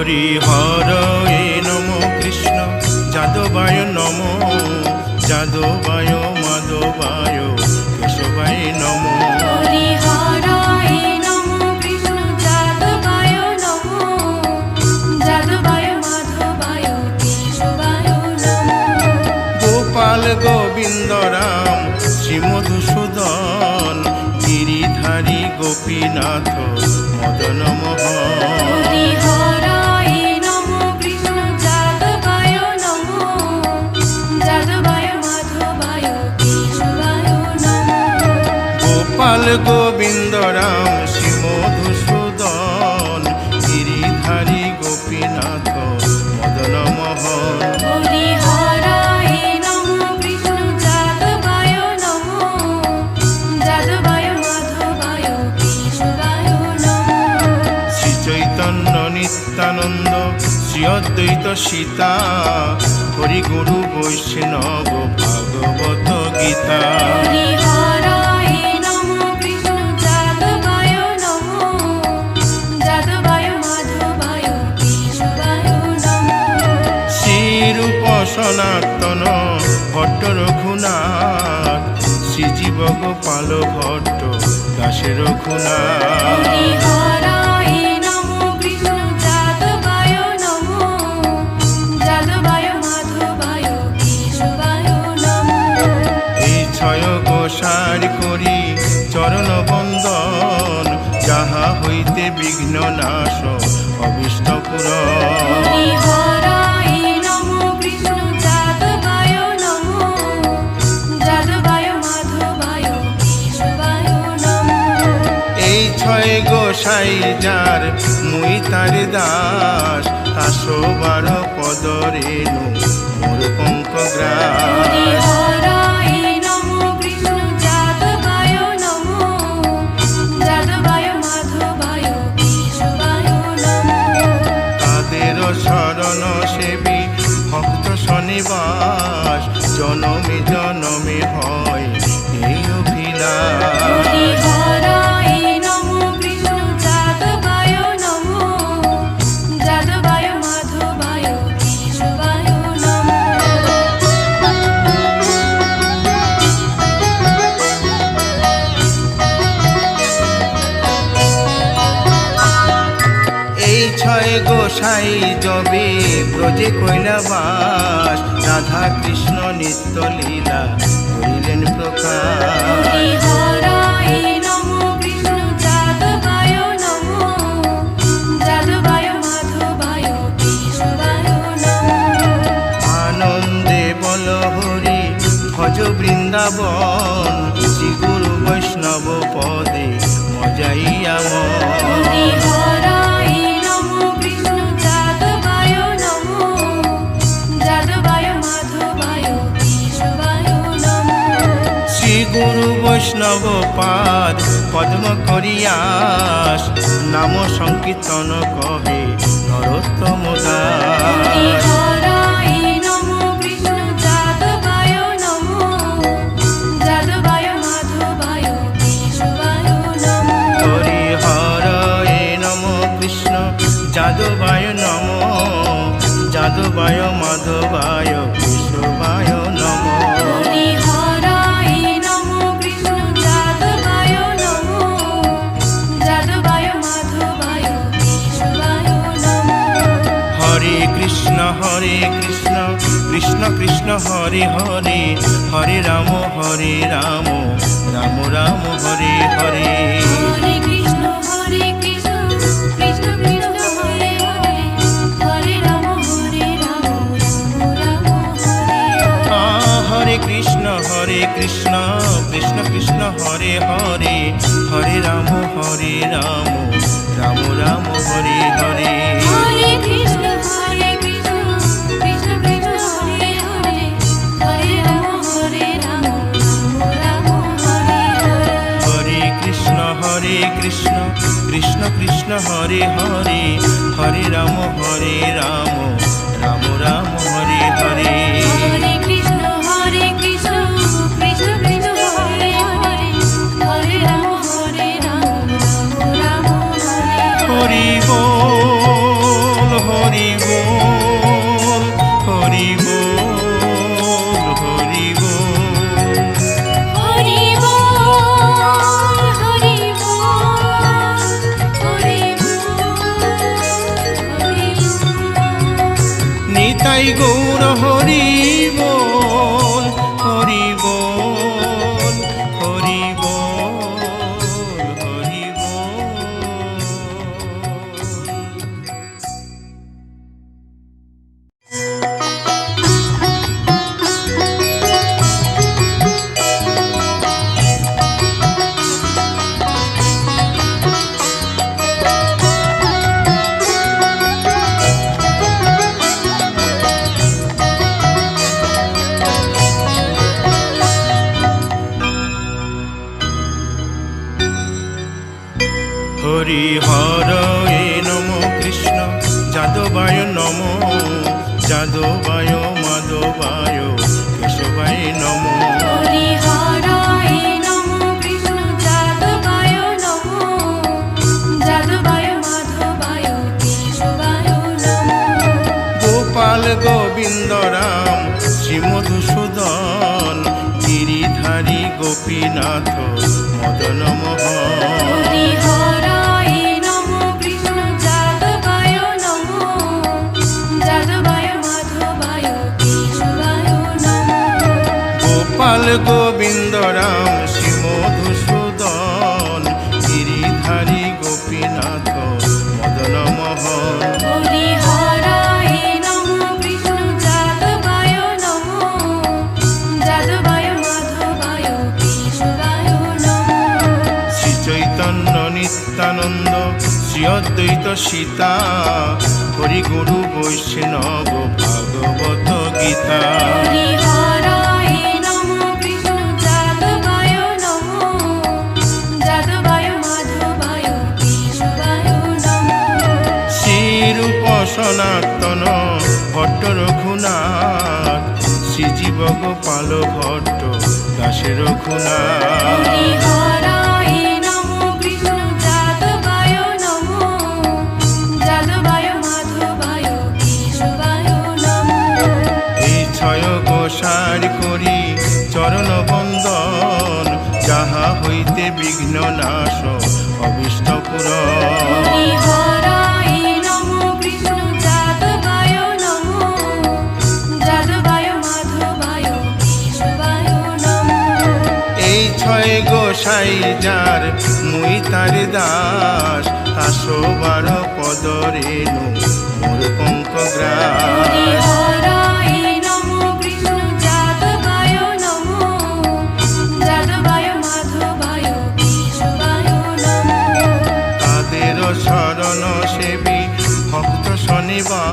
হরি হরয়ে নম কৃষ্ণ যাদবায় নম যাদবায় মাধবায় কেশবায় নম হরি হরায় নমো কৃষ্ণ যাদবায় নমো যাদবায় মাধবায় কেশবায় নমো গোপাল গোবিন্দ রাম শ্রী মধুসূদন গিরিধারী গোপীনাথ মদন মোহন হরি হরায় নমো কৃষ্ণ যাদবায় নমো যাদবায় মাধবায় কেশবায় নমো গোপাল গোবিন্দ রাম শ্রী মধুসূদন গিরিধারী গোপীনাথ মদন মোহন হরি হরায় নমো কৃষ্ণ যাদবায় নমো যাদবায় মাধবায় কেশবায় নমো শ্রী চৈতন্য নিত্যানন্দ শ্রী অদ্বৈত সীতা হরি গুরু বৈষ্ণব ভাগবত গীতা হরি হরায় নমো কৃষ্ণ যাদবায় নমো যাদবায় মাধবায় কেশবায় নমো শ্রীরূপ সনাতন ভট্ট রঘুনাথ শ্রীজীব গোপাল ভট্ট দাসে রঘুনাথ হরি হরায় নমো কৃষ্ণ যাদবায় নমো যাদবায় মাধবায় কেশবায় নমো এই ছয় গোসার করি চরণ বন্দন যাহা হইতে বিঘ্ন নাশ অবিষ্ট পুরন হরি হরায় নমো কৃষ্ণ যাদবায় নমো যাদবায় মাধবায় কেশবায় নমো এই ছয় গোসাই যার মুই তার দাস তাসো বার পদ রেণু মোর পঙ্ক হরি গ্রাস হরায় নমো কৃষ্ণ যাদবায় নমো যাদবায় মাধবায় কেশবায় নমো তাদের শরণ সেবী ভক্ত শনিবাস জনমে জনমে হয় এই অভিলাষ হরি হরায় নমো কৃষ্ণ যাদবায় নমো যাদবায় মাধবায় কেশবায় নমো এই ছয় গোসাই যবে ব্রজে কৈলাবাস রাধা কৃষ্ণ নিত্য লীলা করিলেন প্রকাশ হরি হরায় নমো কৃষ্ণ যাদবায় নমো যাদবায় মাধবায় কেশবায় নমো আনন্দে বল হরি ভজ বৃন্দাবন শ্রী গুরু বৈষ্ণব পদে মজাইয়া হরি হরায় নমো কৃষ্ণ যাদবায় নমো যাদবায় মাধবায় কেশবায় নমো শ্রী গুরু বৈষ্ণব পাদ পদ্ম করিয়াস নাম সংকীর্তন কহে নরোত্তম হরি দাস হরায় নমো কৃষ্ণ যাদবায় নমো যাদবায় মাধবায় কেশবায় নমো হরি হরয়ে নম কৃষ্ণ যাদবায় নম যাদবায় মাধবায় কেশবায় নম হরি হরায় নমো কৃষ্ণ যাদবায় নমো যাদবায় মাধবায় কেশবায় নমো হরে কৃষ্ণ কৃষ্ণ কৃষ্ণ হরে হরে হরে রাম রাম রাম হরে হরে হরে কৃষ্ণ কৃষ্ণ কৃষ্ণ হরে হরে হরে রাম রাম রাম হরে হরে হরে কৃষ্ণ কৃষ্ণ কৃষ্ণ হরে হরে হরে রাম রাম রাম হরে হরে হরে কৃষ্ণ কৃষ্ণ কৃষ্ণ কৃষ্ণ হরে হরে হরে রাম রাম রাম হরে হরে হরে কৃষ্ণ কৃষ্ণ কৃষ্ণ হরে হরে হরে রাম রাম রাম হরে হরে হরে কৃষ্ণ কৃষ্ণ কৃষ্ণ কৃষ্ণ হরে হরে হরে রাম রাম রাম হরে হরে হরি বল হরি হরয়ে নম কৃষ্ণ যাদবায় নম যাদবায় মাধবায় কেশবায় নম হরি হরায় নমো কৃষ্ণ যাদবায় নমো যাদবায় মাধবায় কেশবায় নমো গোপাল গোবিন্দ রাম শ্রী মধুসূদন গিরিধারী গোপীনাথ মদন মোহন হরি হরায় নমো কৃষ্ণ যাদবায় নমো যাদবায় মাধবায় কেশবায় নমো গোপাল গোবিন্দ রাম শ্রী মধুসূদন গিরিধারী গোপীনাথ মদন মোহন হরি হরায় নমো কৃষ্ণ যাদবায় নমো যাদবায় মাধবায় কেশবায় নমো শ্রী চৈতন্য নিত্যানন্দ শ্রী অদ্বৈত সীতা হরি গুরু বৈষ্ণব ভাগবত গীতা হরি হরায় নমো কৃষ্ণ যাদবায় নমো যাদবায় মাধবায় কেশবায় নমো শ্রীরূপ সনাতন ভট্ট রঘুনাথ শ্রীজীব গোপাল ভট্ট দাসে রঘুনাথ হরি হরায় নমো কৃষ্ণ যাদবায় নমো যাদবায় মাধবায় কেশবায় নমো এই ছয় গোসার করি চরণ বন্দন যাহা হইতে বিঘ্ন নাশ অবিষ্ট পুরন হরি হরায় নমো কৃষ্ণ যাদবায় নমো যাদবায় মাধবায় কেশবায় নমো এই ছয় গোসাই যার মুই তার দাস তাসবার পদ রেণু মোর পঙ্ক হরি গ্রাস হরায় নমো কৃষ্ণ যাদবায় নমো যাদবায় মাধবায় কেশবায় নমো তাদের শরণ সেবী ভক্ত শনিবার